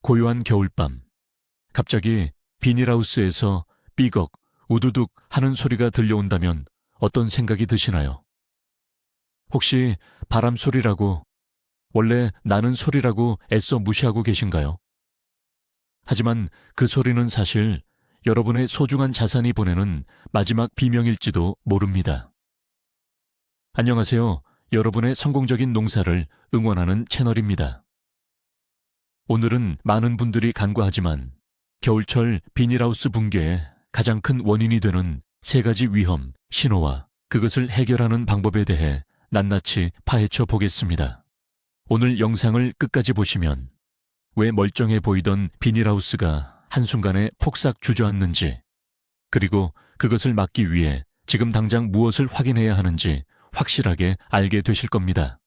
고요한 겨울밤, 갑자기 비닐하우스에서 삐걱, 우두둑 하는 소리가 들려온다면 어떤 생각이 드시나요? 혹시 바람 소리라고, 원래 나는 소리라고 애써 무시하고 계신가요? 하지만 그 소리는 사실 여러분의 소중한 자산이 보내는 마지막 비명일지도 모릅니다. 안녕하세요. 여러분의 성공적인 농사를 응원하는 채널입니다. 오늘은 많은 분들이 간과하지만 겨울철 비닐하우스 붕괴의 가장 큰 원인이 되는 3가지 위험, 신호와 그것을 해결하는 방법에 대해 낱낱이 파헤쳐 보겠습니다. 오늘 영상을 끝까지 보시면 왜 멀쩡해 보이던 비닐하우스가 한순간에 폭삭 주저앉는지, 그리고 그것을 막기 위해 지금 당장 무엇을 확인해야 하는지 확실하게 알게 되실 겁니다.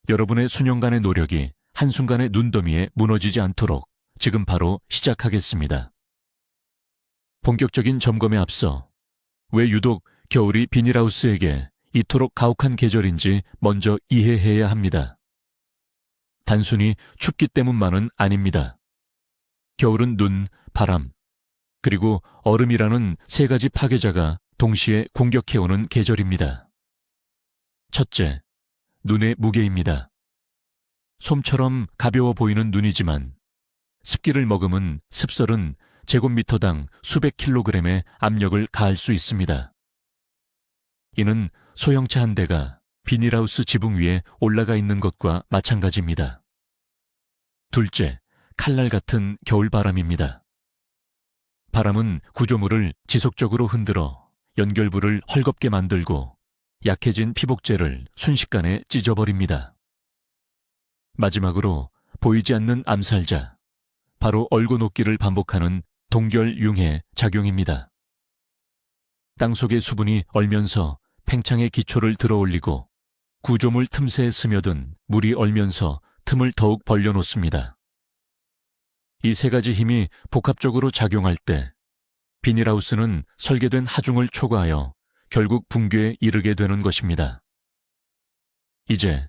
여러분의 수년간의 노력이 한순간에 눈더미에 무너지지 않도록 지금 바로 시작하겠습니다. 본격적인 점검에 앞서 왜 유독 겨울이 비닐하우스에게 이토록 가혹한 계절인지 먼저 이해해야 합니다. 단순히 춥기 때문만은 아닙니다. 겨울은 눈, 바람, 그리고 얼음이라는 3가지 파괴자가 동시에 공격해오는 계절입니다. 첫째, 눈의 무게입니다. 솜처럼 가벼워 보이는 눈이지만 습기를 머금은 습설은 제곱미터당 수백 킬로그램의 압력을 가할 수 있습니다. 이는 소형차 한 대가 비닐하우스 지붕 위에 올라가 있는 것과 마찬가지입니다. 둘째, 칼날 같은 겨울바람입니다. 바람은 구조물을 지속적으로 흔들어 연결부를 헐겁게 만들고 약해진 피복제를 순식간에 찢어버립니다. 마지막으로 보이지 않는 암살자, 바로 얼고녹기를 반복하는 동결융해 작용입니다. 땅속의 수분이 얼면서 팽창의 기초를 들어올리고 구조물 틈새에 스며든 물이 얼면서 틈을 더욱 벌려놓습니다. 이 3가지 힘이 복합적으로 작용할 때 비닐하우스는 설계된 하중을 초과하여 결국 붕괴에 이르게 되는 것입니다. 이제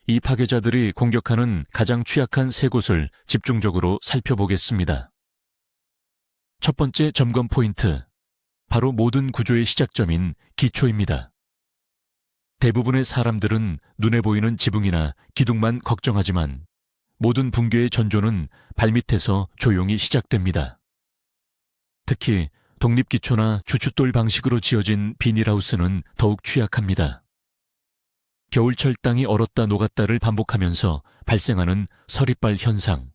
이 파괴자들이 공격하는 가장 취약한 3곳을 집중적으로 살펴보겠습니다. 첫 번째 점검 포인트, 바로 모든 구조의 시작점인 기초입니다. 대부분의 사람들은 눈에 보이는 지붕이나 기둥만 걱정하지만 모든 붕괴의 전조는 발밑에서 조용히 시작됩니다. 특히 독립기초나 주춧돌 방식으로 지어진 비닐하우스는 더욱 취약합니다. 겨울철 땅이 얼었다 녹았다를 반복하면서 발생하는 서리발 현상,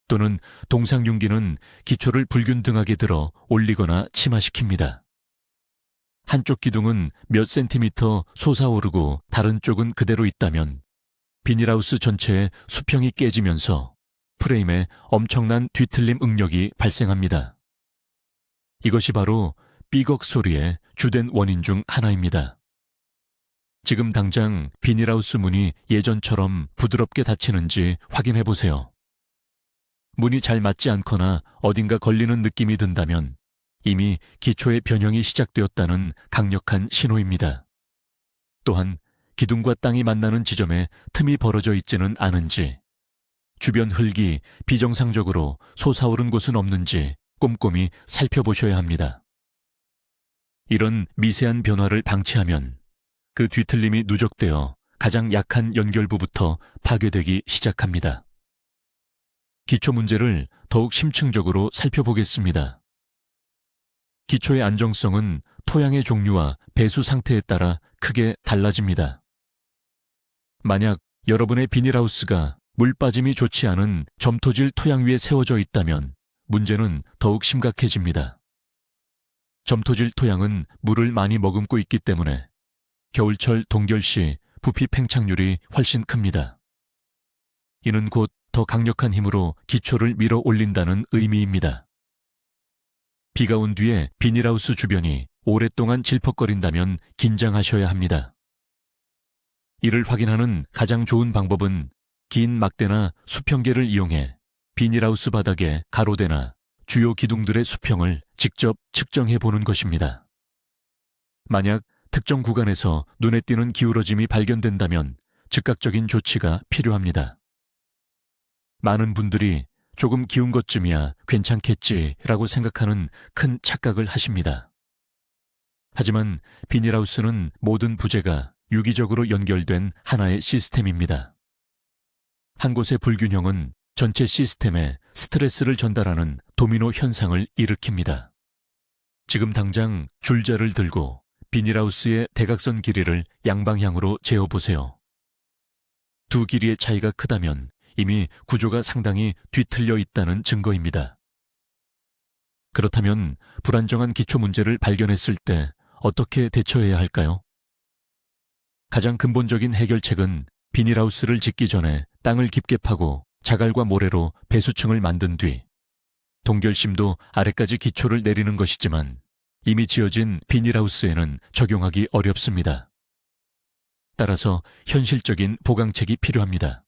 또는 동상융기는 기초를 불균등하게 들어 올리거나 침하시킵니다. 한쪽 기둥은 몇 센티미터 솟아오르고 다른 쪽은 그대로 있다면 비닐하우스 전체의 수평이 깨지면서 프레임에 엄청난 뒤틀림 응력이 발생합니다. 이것이 바로 삐걱 소리의 주된 원인 중 하나입니다. 지금 당장 비닐하우스 문이 예전처럼 부드럽게 닫히는지 확인해 보세요. 문이 잘 맞지 않거나 어딘가 걸리는 느낌이 든다면 이미 기초의 변형이 시작되었다는 강력한 신호입니다. 또한 기둥과 땅이 만나는 지점에 틈이 벌어져 있지는 않은지, 주변 흙이 비정상적으로 솟아오른 곳은 없는지 꼼꼼히 살펴보셔야 합니다. 이런 미세한 변화를 방치하면 그 뒤틀림이 누적되어 가장 약한 연결부부터 파괴되기 시작합니다. 기초 문제를 더욱 심층적으로 살펴보겠습니다. 기초의 안정성은 토양의 종류와 배수 상태에 따라 크게 달라집니다. 만약 여러분의 비닐하우스가 물 빠짐이 좋지 않은 점토질 토양 위에 세워져 있다면 문제는 더욱 심각해집니다. 점토질 토양은 물을 많이 머금고 있기 때문에 겨울철 동결 시 부피 팽창률이 훨씬 큽니다. 이는 곧 더 강력한 힘으로 기초를 밀어 올린다는 의미입니다. 비가 온 뒤에 비닐하우스 주변이 오랫동안 질퍽거린다면 긴장하셔야 합니다. 이를 확인하는 가장 좋은 방법은 긴 막대나 수평계를 이용해 비닐하우스 바닥의 가로대나 주요 기둥들의 수평을 직접 측정해 보는 것입니다. 만약 특정 구간에서 눈에 띄는 기울어짐이 발견된다면 즉각적인 조치가 필요합니다. 많은 분들이 조금 기운 것쯤이야 괜찮겠지라고 생각하는 큰 착각을 하십니다. 하지만 비닐하우스는 모든 부재가 유기적으로 연결된 하나의 시스템입니다. 한 곳의 불균형은 전체 시스템에 스트레스를 전달하는 도미노 현상을 일으킵니다. 지금 당장 줄자를 들고 비닐하우스의 대각선 길이를 양방향으로 재어보세요. 두 길이의 차이가 크다면 이미 구조가 상당히 뒤틀려 있다는 증거입니다. 그렇다면 불안정한 기초 문제를 발견했을 때 어떻게 대처해야 할까요? 가장 근본적인 해결책은 비닐하우스를 짓기 전에 땅을 깊게 파고 자갈과 모래로 배수층을 만든 뒤 동결심도 아래까지 기초를 내리는 것이지만 이미 지어진 비닐하우스에는 적용하기 어렵습니다. 따라서 현실적인 보강책이 필요합니다.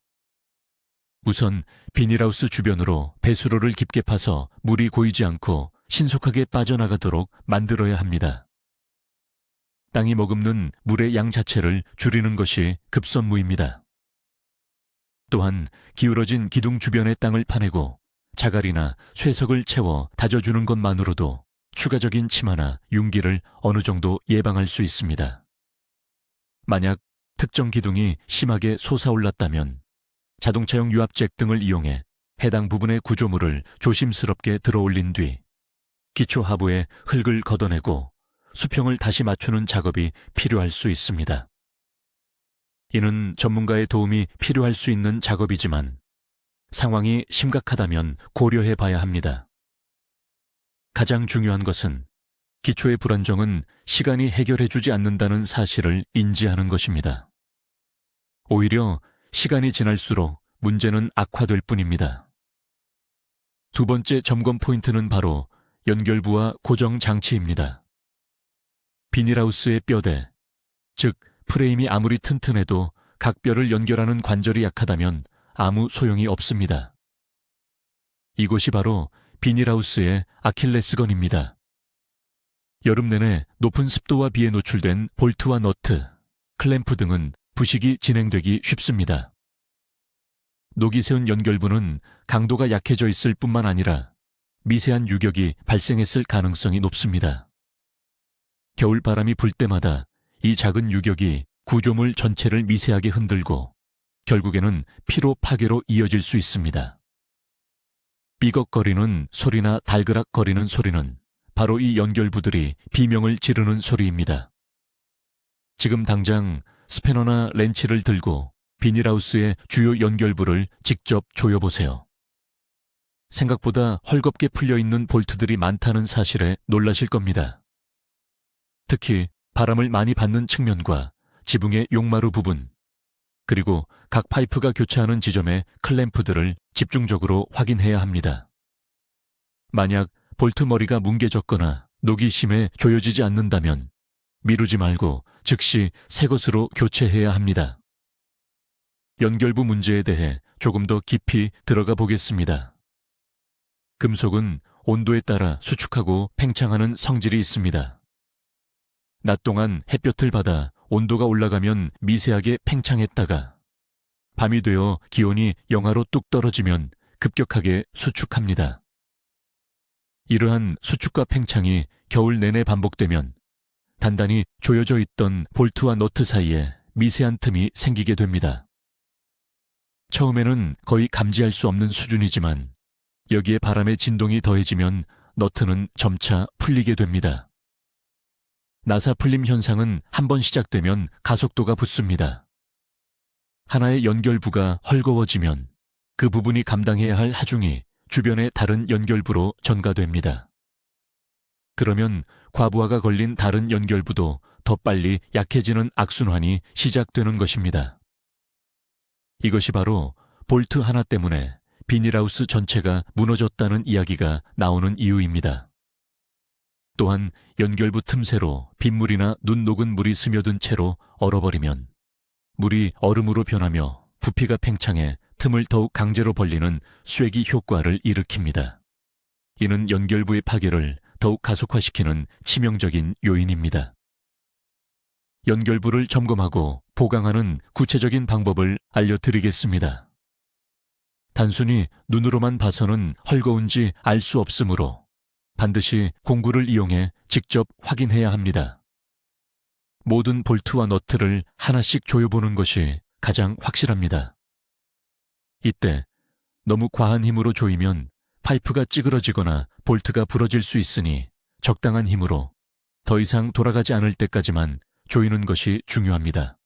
우선 비닐하우스 주변으로 배수로를 깊게 파서 물이 고이지 않고 신속하게 빠져나가도록 만들어야 합니다. 땅이 머금는 물의 양 자체를 줄이는 것이 급선무입니다. 또한 기울어진 기둥 주변의 땅을 파내고 자갈이나 쇠석을 채워 다져주는 것만으로도 추가적인 침하나 융기를 어느 정도 예방할 수 있습니다. 만약 특정 기둥이 심하게 솟아올랐다면 자동차용 유압잭 등을 이용해 해당 부분의 구조물을 조심스럽게 들어올린 뒤 기초 하부에 흙을 걷어내고 수평을 다시 맞추는 작업이 필요할 수 있습니다. 이는 전문가의 도움이 필요할 수 있는 작업이지만 상황이 심각하다면 고려해 봐야 합니다. 가장 중요한 것은 기초의 불안정은 시간이 해결해주지 않는다는 사실을 인지하는 것입니다. 오히려 시간이 지날수록 문제는 악화될 뿐입니다. 두 번째 점검 포인트는 바로 연결부와 고정 장치입니다. 비닐하우스의 뼈대, 즉 프레임이 아무리 튼튼해도 각 뼈를 연결하는 관절이 약하다면 아무 소용이 없습니다. 이곳이 바로 비닐하우스의 아킬레스건입니다. 여름 내내 높은 습도와 비에 노출된 볼트와 너트, 클램프 등은 부식이 진행되기 쉽습니다. 녹이 세운 연결부는 강도가 약해져 있을 뿐만 아니라 미세한 유격이 발생했을 가능성이 높습니다. 겨울 바람이 불 때마다 이 작은 유격이 구조물 전체를 미세하게 흔들고 결국에는 피로 파괴로 이어질 수 있습니다. 삐걱거리는 소리나 달그락거리는 소리는 바로 이 연결부들이 비명을 지르는 소리입니다. 지금 당장 스패너나 렌치를 들고 비닐하우스의 주요 연결부를 직접 조여보세요. 생각보다 헐겁게 풀려있는 볼트들이 많다는 사실에 놀라실 겁니다. 특히 바람을 많이 받는 측면과 지붕의 용마루 부분, 그리고 각 파이프가 교차하는 지점의 클램프들을 집중적으로 확인해야 합니다. 만약 볼트 머리가 뭉개졌거나 녹이 심해 조여지지 않는다면 미루지 말고 즉시 새 것으로 교체해야 합니다. 연결부 문제에 대해 조금 더 깊이 들어가 보겠습니다. 금속은 온도에 따라 수축하고 팽창하는 성질이 있습니다. 낮 동안 햇볕을 받아 온도가 올라가면 미세하게 팽창했다가 밤이 되어 기온이 영하로 뚝 떨어지면 급격하게 수축합니다. 이러한 수축과 팽창이 겨울 내내 반복되면 단단히 조여져 있던 볼트와 너트 사이에 미세한 틈이 생기게 됩니다. 처음에는 거의 감지할 수 없는 수준이지만 여기에 바람의 진동이 더해지면 너트는 점차 풀리게 됩니다. 나사 풀림 현상은 한번 시작되면 가속도가 붙습니다. 하나의 연결부가 헐거워지면 그 부분이 감당해야 할 하중이 주변의 다른 연결부로 전가됩니다. 그러면 과부하가 걸린 다른 연결부도 더 빨리 약해지는 악순환이 시작되는 것입니다. 이것이 바로 볼트 하나 때문에 비닐하우스 전체가 무너졌다는 이야기가 나오는 이유입니다. 또한 연결부 틈새로 빗물이나 눈 녹은 물이 스며든 채로 얼어버리면 물이 얼음으로 변하며 부피가 팽창해 틈을 더욱 강제로 벌리는 쐐기 효과를 일으킵니다. 이는 연결부의 파괴를 더욱 가속화시키는 치명적인 요인입니다. 연결부를 점검하고 보강하는 구체적인 방법을 알려드리겠습니다. 단순히 눈으로만 봐서는 헐거운지 알 수 없으므로 반드시 공구를 이용해 직접 확인해야 합니다. 모든 볼트와 너트를 하나씩 조여보는 것이 가장 확실합니다. 이때 너무 과한 힘으로 조이면 파이프가 찌그러지거나 볼트가 부러질 수 있으니 적당한 힘으로 더 이상 돌아가지 않을 때까지만 조이는 것이 중요합니다.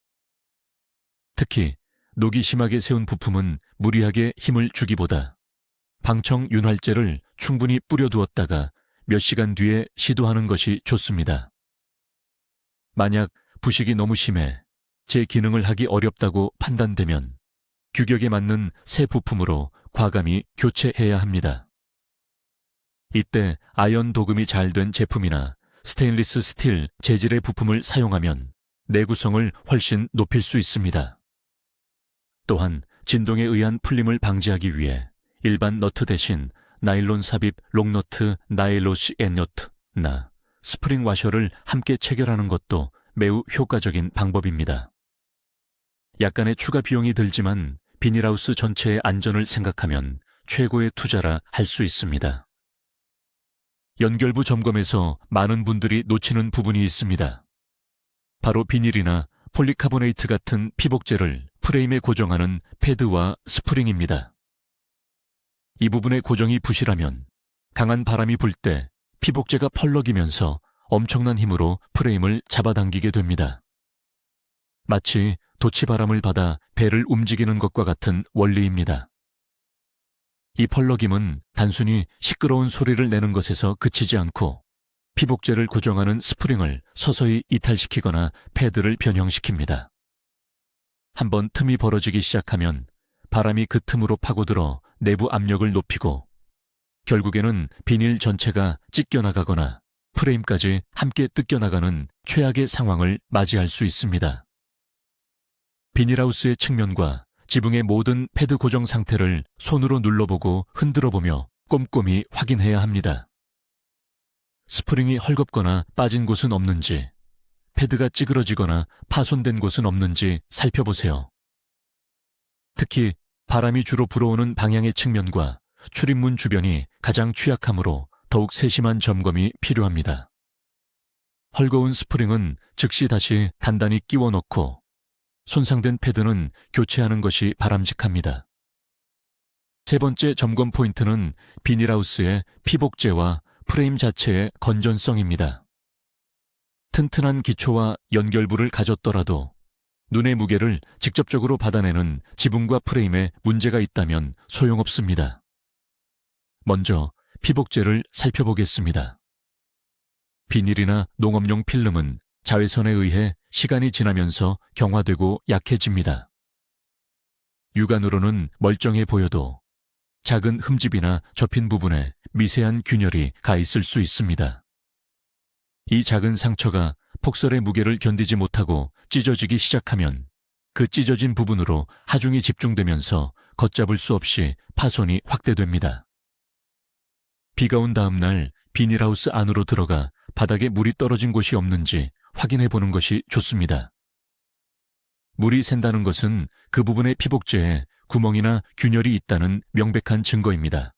특히 녹이 심하게 새운 부품은 무리하게 힘을 주기보다 방청 윤활제를 충분히 뿌려두었다가 몇 시간 뒤에 시도하는 것이 좋습니다. 만약 부식이 너무 심해 제 기능을 하기 어렵다고 판단되면 규격에 맞는 새 부품으로 과감히 교체해야 합니다. 이때 아연 도금이 잘 된 제품이나 스테인리스 스틸 재질의 부품을 사용하면 내구성을 훨씬 높일 수 있습니다. 또한 진동에 의한 풀림을 방지하기 위해 일반 너트 대신 나일론 삽입 롱너트 나일로시 N너트나 스프링 와셔를 함께 체결하는 것도 매우 효과적인 방법입니다. 약간의 추가 비용이 들지만 비닐하우스 전체의 안전을 생각하면 최고의 투자라 할 수 있습니다. 연결부 점검에서 많은 분들이 놓치는 부분이 있습니다. 바로 비닐이나 폴리카보네이트 같은 피복제를 프레임에 고정하는 패드와 스프링입니다. 이 부분의 고정이 부실하면 강한 바람이 불 때 피복제가 펄럭이면서 엄청난 힘으로 프레임을 잡아당기게 됩니다. 마치 도치바람을 받아 배를 움직이는 것과 같은 원리입니다. 이 펄럭임은 단순히 시끄러운 소리를 내는 것에서 그치지 않고 피복제를 고정하는 스프링을 서서히 이탈시키거나 패드를 변형시킵니다. 한번 틈이 벌어지기 시작하면 바람이 그 틈으로 파고들어 내부 압력을 높이고 결국에는 비닐 전체가 찢겨나가거나 프레임까지 함께 뜯겨나가는 최악의 상황을 맞이할 수 있습니다. 비닐하우스의 측면과 지붕의 모든 패드 고정 상태를 손으로 눌러보고 흔들어보며 꼼꼼히 확인해야 합니다. 스프링이 헐겁거나 빠진 곳은 없는지, 패드가 찌그러지거나 파손된 곳은 없는지 살펴보세요. 특히 바람이 주로 불어오는 방향의 측면과 출입문 주변이 가장 취약하므로 더욱 세심한 점검이 필요합니다. 헐거운 스프링은 즉시 다시 단단히 끼워 넣고 손상된 패드는 교체하는 것이 바람직합니다. 세 번째 점검 포인트는 비닐하우스의 피복제와 프레임 자체의 건전성입니다. 튼튼한 기초와 연결부를 가졌더라도 눈의 무게를 직접적으로 받아내는 지붕과 프레임에 문제가 있다면 소용없습니다. 먼저 피복제를 살펴보겠습니다. 비닐이나 농업용 필름은 자외선에 의해 시간이 지나면서 경화되고 약해집니다. 육안으로는 멀쩡해 보여도 작은 흠집이나 접힌 부분에 미세한 균열이 가 있을 수 있습니다. 이 작은 상처가 폭설의 무게를 견디지 못하고 찢어지기 시작하면 그 찢어진 부분으로 하중이 집중되면서 걷잡을 수 없이 파손이 확대됩니다. 비가 온 다음 날 비닐하우스 안으로 들어가 바닥에 물이 떨어진 곳이 없는지 확인해 보는 것이 좋습니다. 물이 샌다는 것은 그 부분의 피복제에 구멍이나 균열이 있다는 명백한 증거입니다.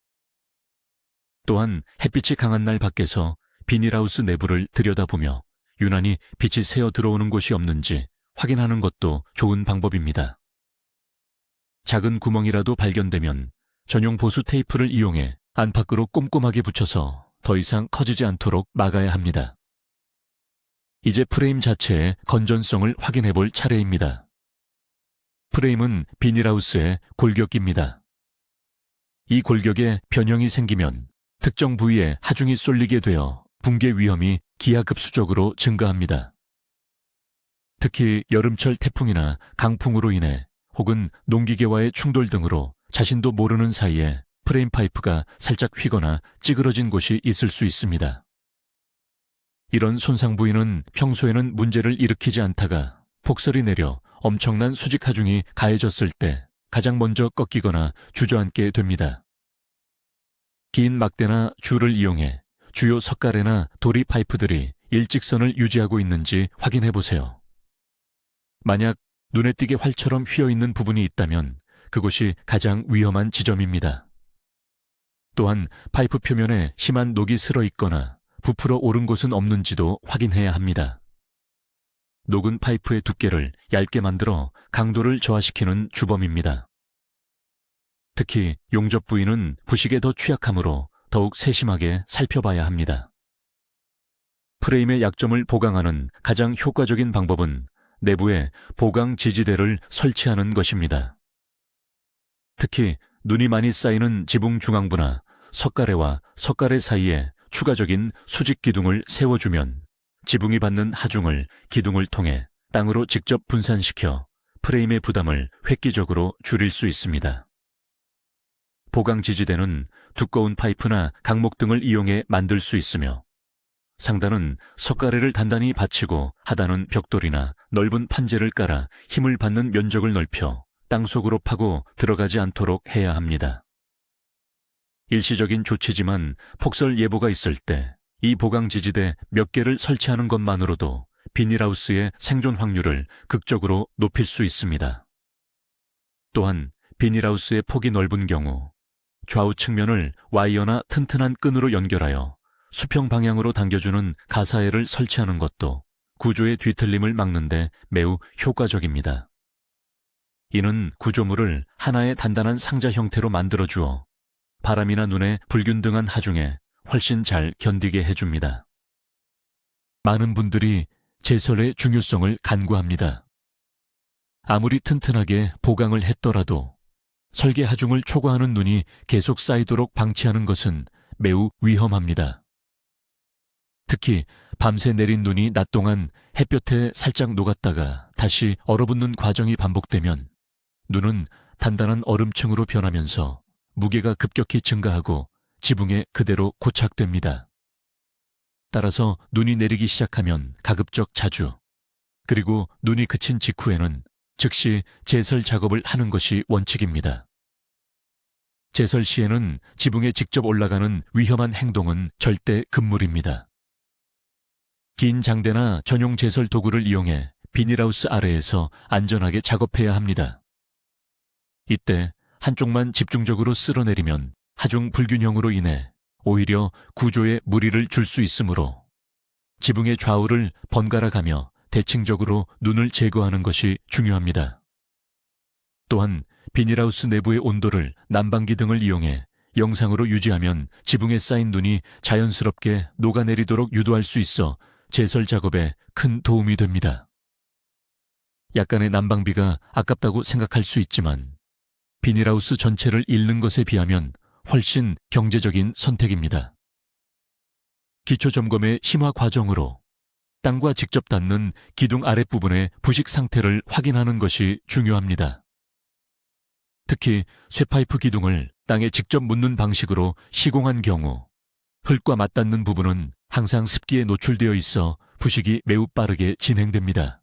또한 햇빛이 강한 날 밖에서 비닐하우스 내부를 들여다보며 유난히 빛이 새어 들어오는 곳이 없는지 확인하는 것도 좋은 방법입니다. 작은 구멍이라도 발견되면 전용 보수 테이프를 이용해 안팎으로 꼼꼼하게 붙여서 더 이상 커지지 않도록 막아야 합니다. 이제 프레임 자체의 건전성을 확인해 볼 차례입니다. 프레임은 비닐하우스의 골격입니다. 이 골격에 변형이 생기면 특정 부위에 하중이 쏠리게 되어 붕괴 위험이 기하급수적으로 증가합니다. 특히 여름철 태풍이나 강풍으로 인해 혹은 농기계와의 충돌 등으로 자신도 모르는 사이에 프레임 파이프가 살짝 휘거나 찌그러진 곳이 있을 수 있습니다. 이런 손상 부위는 평소에는 문제를 일으키지 않다가 폭설이 내려 엄청난 수직 하중이 가해졌을 때 가장 먼저 꺾이거나 주저앉게 됩니다. 긴 막대나 줄을 이용해 주요 석가래나 도리 파이프들이 일직선을 유지하고 있는지 확인해 보세요. 만약 눈에 띄게 활처럼 휘어있는 부분이 있다면 그곳이 가장 위험한 지점입니다. 또한 파이프 표면에 심한 녹이 슬어 있거나 부풀어 오른 곳은 없는지도 확인해야 합니다. 녹은 파이프의 두께를 얇게 만들어 강도를 저하시키는 주범입니다. 특히 용접 부위는 부식에 더 취약하므로 더욱 세심하게 살펴봐야 합니다. 프레임의 약점을 보강하는 가장 효과적인 방법은 내부에 보강 지지대를 설치하는 것입니다. 특히 눈이 많이 쌓이는 지붕 중앙부나 석가래와 석가래 사이에 추가적인 수직 기둥을 세워주면 지붕이 받는 하중을 기둥을 통해 땅으로 직접 분산시켜 프레임의 부담을 획기적으로 줄일 수 있습니다. 보강 지지대는 두꺼운 파이프나 강목 등을 이용해 만들 수 있으며 상단은 석가래를 단단히 받치고 하단은 벽돌이나 넓은 판재를 깔아 힘을 받는 면적을 넓혀 땅속으로 파고 들어가지 않도록 해야 합니다. 일시적인 조치지만 폭설 예보가 있을 때 이 보강 지지대 몇 개를 설치하는 것만으로도 비닐하우스의 생존 확률을 극적으로 높일 수 있습니다. 또한 비닐하우스의 폭이 넓은 경우 좌우 측면을 와이어나 튼튼한 끈으로 연결하여 수평 방향으로 당겨주는 가사엘을 설치하는 것도 구조의 뒤틀림을 막는 데 매우 효과적입니다. 이는 구조물을 하나의 단단한 상자 형태로 만들어주어 바람이나 눈의 불균등한 하중에 훨씬 잘 견디게 해줍니다. 많은 분들이 제설의 중요성을 간구합니다. 아무리 튼튼하게 보강을 했더라도 설계 하중을 초과하는 눈이 계속 쌓이도록 방치하는 것은 매우 위험합니다. 특히 밤새 내린 눈이 낮 동안 햇볕에 살짝 녹았다가 다시 얼어붙는 과정이 반복되면 눈은 단단한 얼음층으로 변하면서 무게가 급격히 증가하고 지붕에 그대로 고착됩니다. 따라서 눈이 내리기 시작하면 가급적 자주, 그리고 눈이 그친 직후에는 즉시 제설 작업을 하는 것이 원칙입니다. 제설 시에는 지붕에 직접 올라가는 위험한 행동은 절대 금물입니다. 긴 장대나 전용 제설 도구를 이용해 비닐하우스 아래에서 안전하게 작업해야 합니다. 이때 한쪽만 집중적으로 쓸어내리면 하중 불균형으로 인해 오히려 구조에 무리를 줄 수 있으므로 지붕의 좌우를 번갈아 가며 대칭적으로 눈을 제거하는 것이 중요합니다. 또한 비닐하우스 내부의 온도를 난방기 등을 이용해 영상으로 유지하면 지붕에 쌓인 눈이 자연스럽게 녹아내리도록 유도할 수 있어 제설 작업에 큰 도움이 됩니다. 약간의 난방비가 아깝다고 생각할 수 있지만 비닐하우스 전체를 잃는 것에 비하면 훨씬 경제적인 선택입니다. 기초점검의 심화 과정으로 땅과 직접 닿는 기둥 아랫부분의 부식 상태를 확인하는 것이 중요합니다. 특히 쇠파이프 기둥을 땅에 직접 묻는 방식으로 시공한 경우 흙과 맞닿는 부분은 항상 습기에 노출되어 있어 부식이 매우 빠르게 진행됩니다.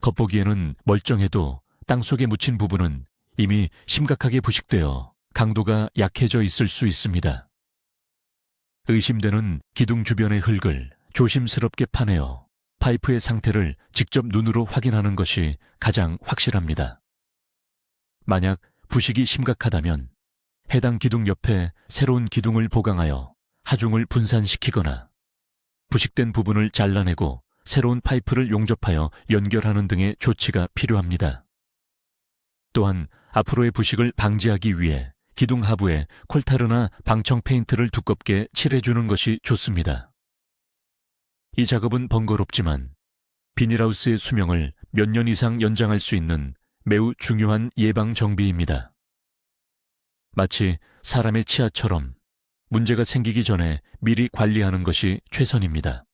겉보기에는 멀쩡해도 땅속에 묻힌 부분은 이미 심각하게 부식되어 강도가 약해져 있을 수 있습니다. 의심되는 기둥 주변의 흙을 조심스럽게 파내어 파이프의 상태를 직접 눈으로 확인하는 것이 가장 확실합니다. 만약 부식이 심각하다면 해당 기둥 옆에 새로운 기둥을 보강하여 하중을 분산시키거나 부식된 부분을 잘라내고 새로운 파이프를 용접하여 연결하는 등의 조치가 필요합니다. 또한 앞으로의 부식을 방지하기 위해 기둥 하부에 콜타르나 방청 페인트를 두껍게 칠해주는 것이 좋습니다. 이 작업은 번거롭지만 비닐하우스의 수명을 몇 년 이상 연장할 수 있는 매우 중요한 예방 정비입니다. 마치 사람의 치아처럼 문제가 생기기 전에 미리 관리하는 것이 최선입니다.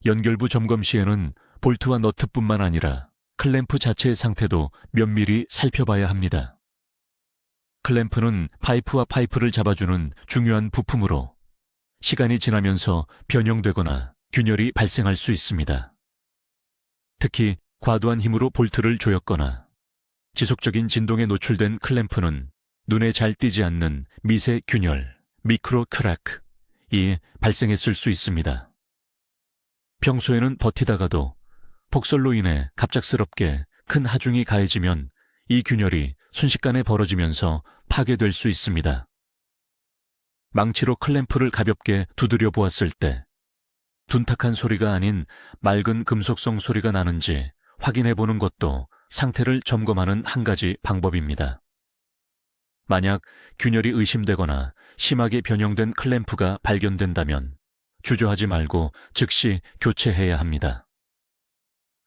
연결부 점검 시에는 볼트와 너트뿐만 아니라 클램프 자체의 상태도 면밀히 살펴봐야 합니다. 클램프는 파이프와 파이프를 잡아주는 중요한 부품으로 시간이 지나면서 변형되거나 균열이 발생할 수 있습니다. 특히 과도한 힘으로 볼트를 조였거나 지속적인 진동에 노출된 클램프는 눈에 잘 띄지 않는 미세 균열, 미크로 크랙이 발생했을 수 있습니다. 평소에는 버티다가도 폭설로 인해 갑작스럽게 큰 하중이 가해지면 이 균열이 순식간에 벌어지면서 파괴될 수 있습니다. 망치로 클램프를 가볍게 두드려 보았을 때 둔탁한 소리가 아닌 맑은 금속성 소리가 나는지 확인해 보는 것도 상태를 점검하는 한 가지 방법입니다. 만약 균열이 의심되거나 심하게 변형된 클램프가 발견된다면 주저하지 말고 즉시 교체해야 합니다.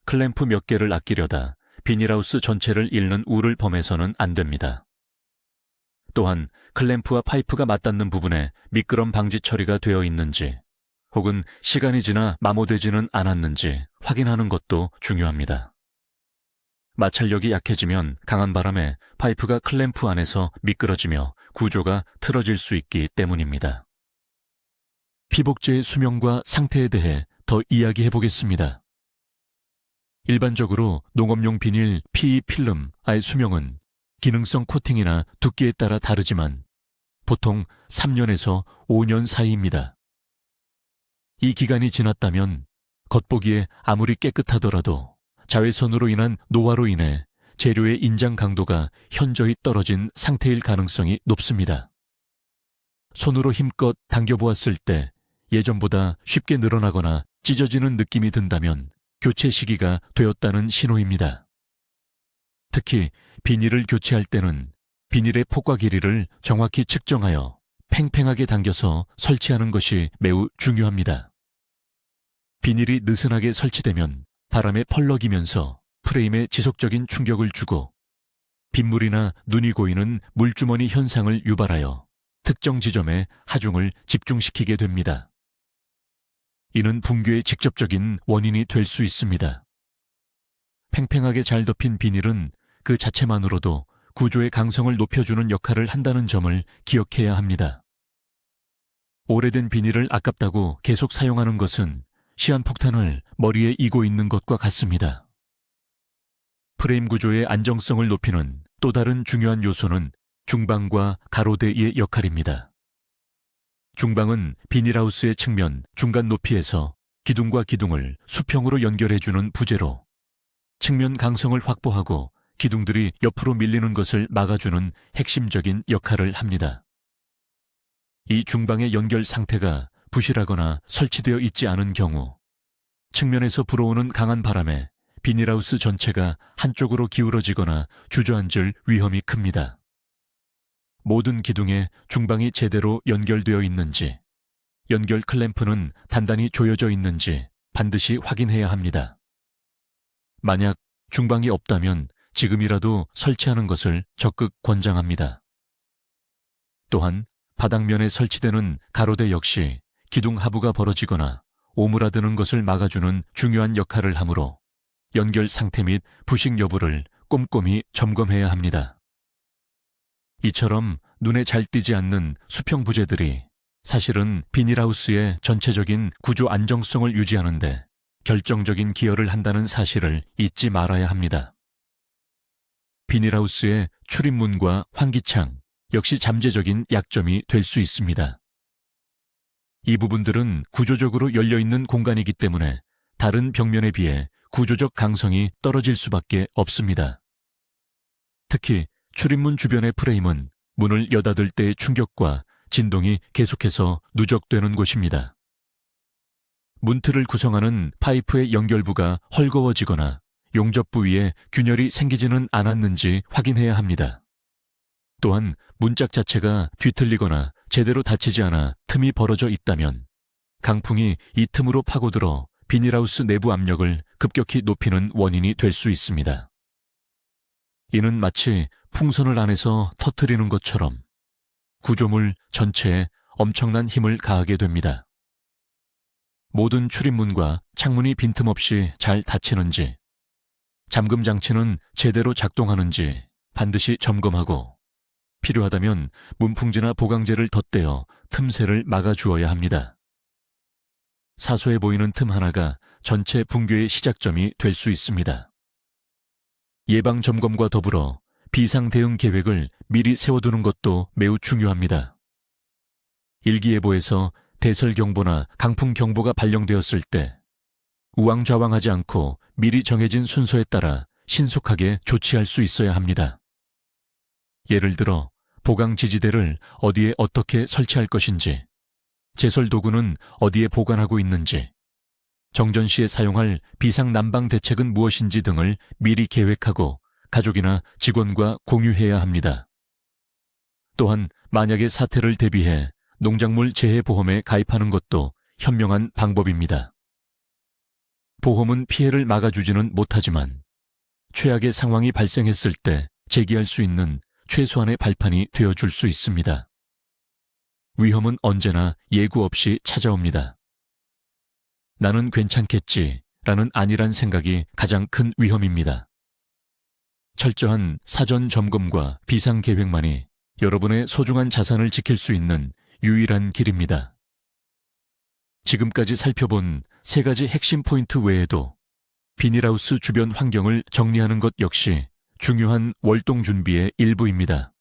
클램프 몇 개를 아끼려다 비닐하우스 전체를 잃는 우를 범해서는 안 됩니다. 또한 클램프와 파이프가 맞닿는 부분에 미끄럼 방지 처리가 되어 있는지 혹은 시간이 지나 마모되지는 않았는지 확인하는 것도 중요합니다. 마찰력이 약해지면 강한 바람에 파이프가 클램프 안에서 미끄러지며 구조가 틀어질 수 있기 때문입니다. 피복제의 수명과 상태에 대해 더 이야기해 보겠습니다. 일반적으로 농업용 비닐 PE 필름의 수명은 기능성 코팅이나 두께에 따라 다르지만 보통 3년에서 5년 사이입니다. 이 기간이 지났다면 겉보기에 아무리 깨끗하더라도 자외선으로 인한 노화로 인해 재료의 인장 강도가 현저히 떨어진 상태일 가능성이 높습니다. 손으로 힘껏 당겨보았을 때 예전보다 쉽게 늘어나거나 찢어지는 느낌이 든다면 교체 시기가 되었다는 신호입니다. 특히 비닐을 교체할 때는 비닐의 폭과 길이를 정확히 측정하여 팽팽하게 당겨서 설치하는 것이 매우 중요합니다. 비닐이 느슨하게 설치되면 바람에 펄럭이면서 프레임에 지속적인 충격을 주고 빗물이나 눈이 고이는 물주머니 현상을 유발하여 특정 지점에 하중을 집중시키게 됩니다. 이는 붕괴의 직접적인 원인이 될 수 있습니다. 팽팽하게 잘 덮인 비닐은 그 자체만으로도 구조의 강성을 높여주는 역할을 한다는 점을 기억해야 합니다. 오래된 비닐을 아깝다고 계속 사용하는 것은 시한폭탄을 머리에 이고 있는 것과 같습니다. 프레임 구조의 안정성을 높이는 또 다른 중요한 요소는 중방과 가로대의 역할입니다. 중방은 비닐하우스의 측면 중간 높이에서 기둥과 기둥을 수평으로 연결해주는 부재로 측면 강성을 확보하고 기둥들이 옆으로 밀리는 것을 막아주는 핵심적인 역할을 합니다. 이 중방의 연결 상태가 부실하거나 설치되어 있지 않은 경우 측면에서 불어오는 강한 바람에 비닐하우스 전체가 한쪽으로 기울어지거나 주저앉을 위험이 큽니다. 모든 기둥에 중방이 제대로 연결되어 있는지, 연결 클램프는 단단히 조여져 있는지 반드시 확인해야 합니다. 만약 중방이 없다면 지금이라도 설치하는 것을 적극 권장합니다. 또한 바닥면에 설치되는 가로대 역시 기둥 하부가 벌어지거나 오므라드는 것을 막아주는 중요한 역할을 하므로 연결 상태 및 부식 여부를 꼼꼼히 점검해야 합니다. 이처럼 눈에 잘 띄지 않는 수평 부재들이 사실은 비닐하우스의 전체적인 구조 안정성을 유지하는 데 결정적인 기여를 한다는 사실을 잊지 말아야 합니다. 비닐하우스의 출입문과 환기창 역시 잠재적인 약점이 될 수 있습니다. 이 부분들은 구조적으로 열려있는 공간이기 때문에 다른 벽면에 비해 구조적 강성이 떨어질 수밖에 없습니다. 특히 출입문 주변의 프레임은 문을 여닫을 때의 충격과 진동이 계속해서 누적되는 곳입니다. 문틀을 구성하는 파이프의 연결부가 헐거워지거나 용접 부위에 균열이 생기지는 않았는지 확인해야 합니다. 또한 문짝 자체가 뒤틀리거나 제대로 닫히지 않아 틈이 벌어져 있다면 강풍이 이 틈으로 파고들어 비닐하우스 내부 압력을 급격히 높이는 원인이 될 수 있습니다. 이는 마치 풍선을 안에서 터뜨리는 것처럼 구조물 전체에 엄청난 힘을 가하게 됩니다. 모든 출입문과 창문이 빈틈없이 잘 닫히는지, 잠금 장치는 제대로 작동하는지 반드시 점검하고 필요하다면 문풍지나 보강제를 덧대어 틈새를 막아주어야 합니다. 사소해 보이는 틈 하나가 전체 붕괴의 시작점이 될 수 있습니다. 예방점검과 더불어 비상대응 계획을 미리 세워두는 것도 매우 중요합니다. 일기예보에서 대설경보나 강풍경보가 발령되었을 때 우왕좌왕하지 않고 미리 정해진 순서에 따라 신속하게 조치할 수 있어야 합니다. 예를 들어 보강 지지대를 어디에 어떻게 설치할 것인지, 제설 도구는 어디에 보관하고 있는지, 정전 시에 사용할 비상 난방 대책은 무엇인지 등을 미리 계획하고 가족이나 직원과 공유해야 합니다. 또한 만약의 사태를 대비해 농작물 재해 보험에 가입하는 것도 현명한 방법입니다. 보험은 피해를 막아주지는 못하지만 최악의 상황이 발생했을 때 제기할 수 있는 최소한의 발판이 되어줄 수 있습니다. 위험은 언제나 예고 없이 찾아옵니다. 나는 괜찮겠지라는 안일한 생각이 가장 큰 위험입니다. 철저한 사전 점검과 비상 계획만이 여러분의 소중한 자산을 지킬 수 있는 유일한 길입니다. 지금까지 살펴본 3가지 핵심 포인트 외에도 비닐하우스 주변 환경을 정리하는 것 역시 중요한 월동 준비의 일부입니다.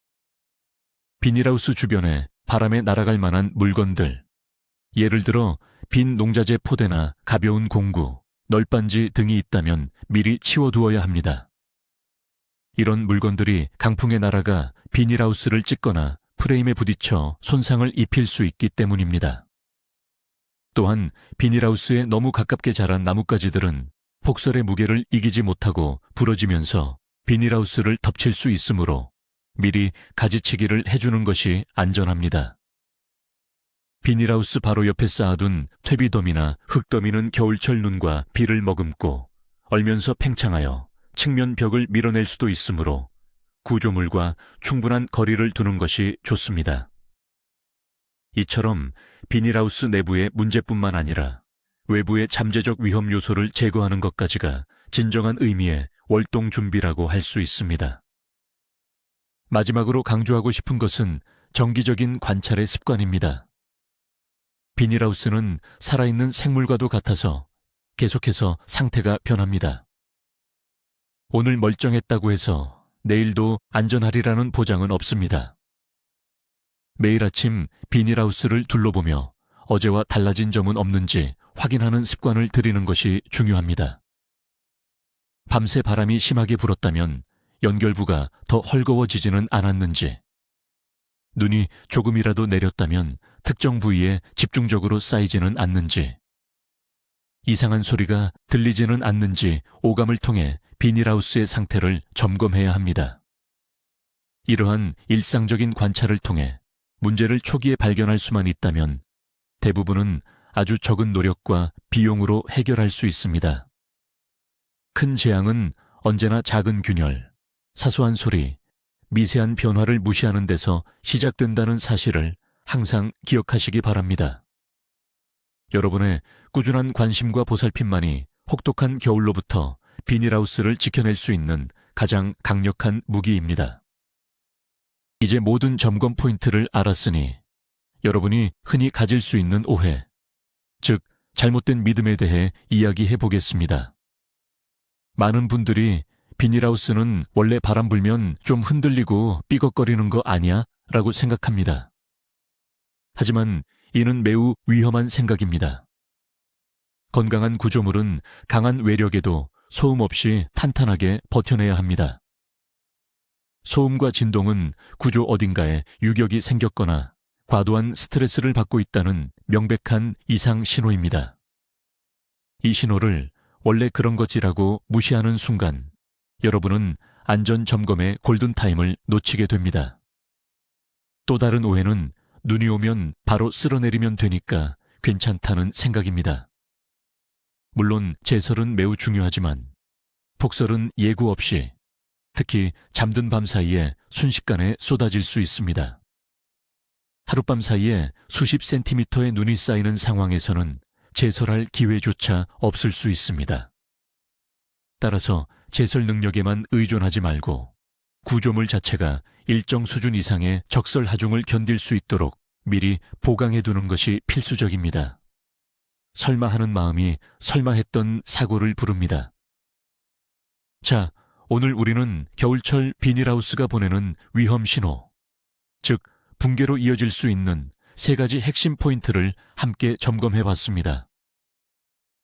비닐하우스 주변에 바람에 날아갈 만한 물건들, 예를 들어 빈 농자재 포대나 가벼운 공구, 널빤지 등이 있다면 미리 치워두어야 합니다. 이런 물건들이 강풍에 날아가 비닐하우스를 찢거나 프레임에 부딪혀 손상을 입힐 수 있기 때문입니다. 또한 비닐하우스에 너무 가깝게 자란 나뭇가지들은 폭설의 무게를 이기지 못하고 부러지면서 비닐하우스를 덮칠 수 있으므로 미리 가지치기를 해주는 것이 안전합니다. 비닐하우스 바로 옆에 쌓아둔 퇴비더미나 흙더미는 겨울철 눈과 비를 머금고 얼면서 팽창하여 측면 벽을 밀어낼 수도 있으므로 구조물과 충분한 거리를 두는 것이 좋습니다. 이처럼 비닐하우스 내부의 문제뿐만 아니라 외부의 잠재적 위험 요소를 제거하는 것까지가 진정한 의미의 월동 준비라고 할 수 있습니다. 마지막으로 강조하고 싶은 것은 정기적인 관찰의 습관입니다. 비닐하우스는 살아있는 생물과도 같아서 계속해서 상태가 변합니다. 오늘 멀쩡했다고 해서 내일도 안전하리라는 보장은 없습니다. 매일 아침 비닐하우스를 둘러보며 어제와 달라진 점은 없는지 확인하는 습관을 들이는 것이 중요합니다. 밤새 바람이 심하게 불었다면 연결부가 더 헐거워지지는 않았는지, 눈이 조금이라도 내렸다면 특정 부위에 집중적으로 쌓이지는 않는지, 이상한 소리가 들리지는 않는지 오감을 통해 비닐하우스의 상태를 점검해야 합니다. 이러한 일상적인 관찰을 통해 문제를 초기에 발견할 수만 있다면 대부분은 아주 적은 노력과 비용으로 해결할 수 있습니다. 큰 재앙은 언제나 작은 균열, 사소한 소리, 미세한 변화를 무시하는 데서 시작된다는 사실을 항상 기억하시기 바랍니다. 여러분의 꾸준한 관심과 보살핌만이 혹독한 겨울로부터 비닐하우스를 지켜낼 수 있는 가장 강력한 무기입니다. 이제 모든 점검 포인트를 알았으니 여러분이 흔히 가질 수 있는 오해, 즉 잘못된 믿음에 대해 이야기해 보겠습니다. 많은 분들이 비닐하우스는 원래 바람 불면 좀 흔들리고 삐걱거리는 거 아니야? 라고 생각합니다. 하지만 이는 매우 위험한 생각입니다. 건강한 구조물은 강한 외력에도 소음 없이 탄탄하게 버텨내야 합니다. 소음과 진동은 구조 어딘가에 유격이 생겼거나 과도한 스트레스를 받고 있다는 명백한 이상 신호입니다. 이 신호를 원래 그런 것이라고 무시하는 순간 여러분은 안전 점검의 골든타임을 놓치게 됩니다. 또 다른 오해는 눈이 오면 바로 쓸어내리면 되니까 괜찮다는 생각입니다. 물론 제설은 매우 중요하지만 폭설은 예고 없이 특히 잠든 밤 사이에 순식간에 쏟아질 수 있습니다. 하룻밤 사이에 수십 센티미터의 눈이 쌓이는 상황에서는 제설할 기회조차 없을 수 있습니다. 따라서 제설 능력에만 의존하지 말고 구조물 자체가 일정 수준 이상의 적설 하중을 견딜 수 있도록 미리 보강해두는 것이 필수적입니다. 설마 하는 마음이 설마 했던 사고를 부릅니다. 자, 오늘 우리는 겨울철 비닐하우스가 보내는 위험 신호, 즉 붕괴로 이어질 수 있는 3가지 핵심 포인트를 함께 점검해봤습니다.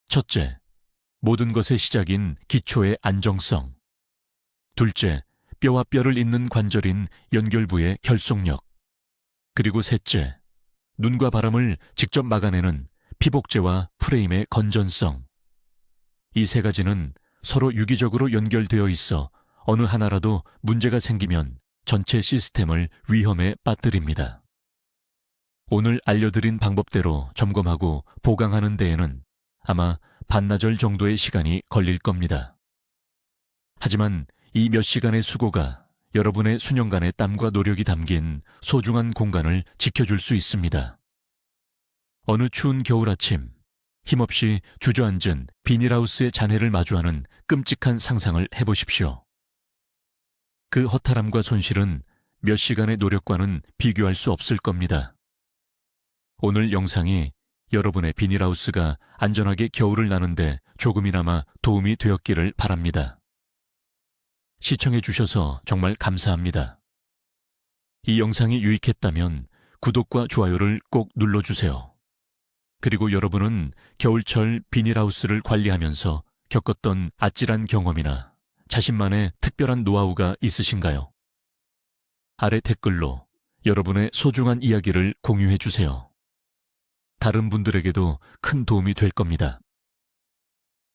첫째, 모든 것의 시작인 기초의 안정성. 둘째, 뼈와 뼈를 잇는 관절인 연결부의 결속력. 그리고 셋째, 눈과 바람을 직접 막아내는 피복제와 프레임의 건전성. 이 세 가지는 서로 유기적으로 연결되어 있어 어느 하나라도 문제가 생기면 전체 시스템을 위험에 빠뜨립니다. 오늘 알려드린 방법대로 점검하고 보강하는 데에는 아마 반나절 정도의 시간이 걸릴 겁니다. 하지만 이 몇 시간의 수고가 여러분의 수년간의 땀과 노력이 담긴 소중한 공간을 지켜줄 수 있습니다. 어느 추운 겨울 아침, 힘없이 주저앉은 비닐하우스의 잔해를 마주하는 끔찍한 상상을 해보십시오. 그 허탈함과 손실은 몇 시간의 노력과는 비교할 수 없을 겁니다. 오늘 영상이 여러분의 비닐하우스가 안전하게 겨울을 나는데 조금이나마 도움이 되었기를 바랍니다. 시청해 주셔서 정말 감사합니다. 이 영상이 유익했다면 구독과 좋아요를 꼭 눌러주세요. 그리고 여러분은 겨울철 비닐하우스를 관리하면서 겪었던 아찔한 경험이나 자신만의 특별한 노하우가 있으신가요? 아래 댓글로 여러분의 소중한 이야기를 공유해 주세요. 다른 분들에게도 큰 도움이 될 겁니다.